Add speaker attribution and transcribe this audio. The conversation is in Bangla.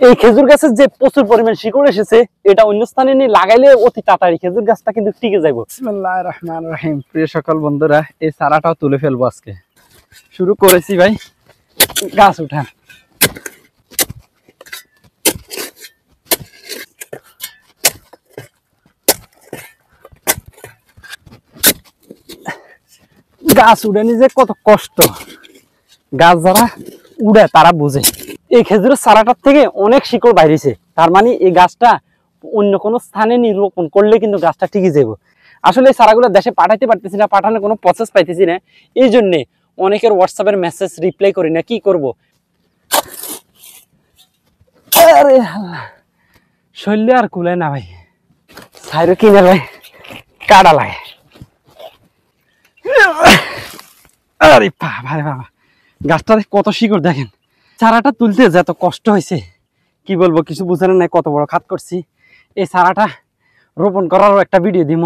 Speaker 1: এই খেজুর গাছের যে প্রচুর পরিমাণ শিকড় এসেছে, এটা অন্য স্থানে নিয়ে লাগাইলে অতি তাড়াতাড়ি খেজুর গাছটা কিন্তু টিকে যাইব। বিসমিল্লাহির রহমানির রহিম। প্রিয় সকল বন্ধুরা, এই চারাটাও তুলে ফেলবো আজকে। শুরু করেছি ভাই, গাছ উঠান। গাছ উড়ানি যে কত কষ্ট, গাছ যারা উড়ে তারা বুঝে। এই খেজুরের চারাটার থেকে অনেক শিকড় বাইরেছে, তার মানে এই গাছটা অন্য কোনো স্থানে নিরোপণ করলে কিন্তু গাছটা ঠিকই যাবো। আসলে এই চারাগুলো দেশে পাঠাইতে পারতেছি না, পাঠানোর কোনো প্রসেস পাইতেছি না, এই জন্যে অনেকের হোয়াটসঅ্যাপের মেসেজ রিপ্লাই করি না। কি করব, আরে শৈল্য আর কুলে না ভাই, সাইরো কিনে ভাই কাটা লাগে। আরে বাবা রে বাবা, গাছটা কত শিকড় দেখেন। চারাটা তুলতে যে এত কষ্ট হয়েছে কি বলবো, কিছু বুঝানো নাই। কত বড় খাত করছি। এই চারাটা রোপণ করারও একটা ভিডিও দিব।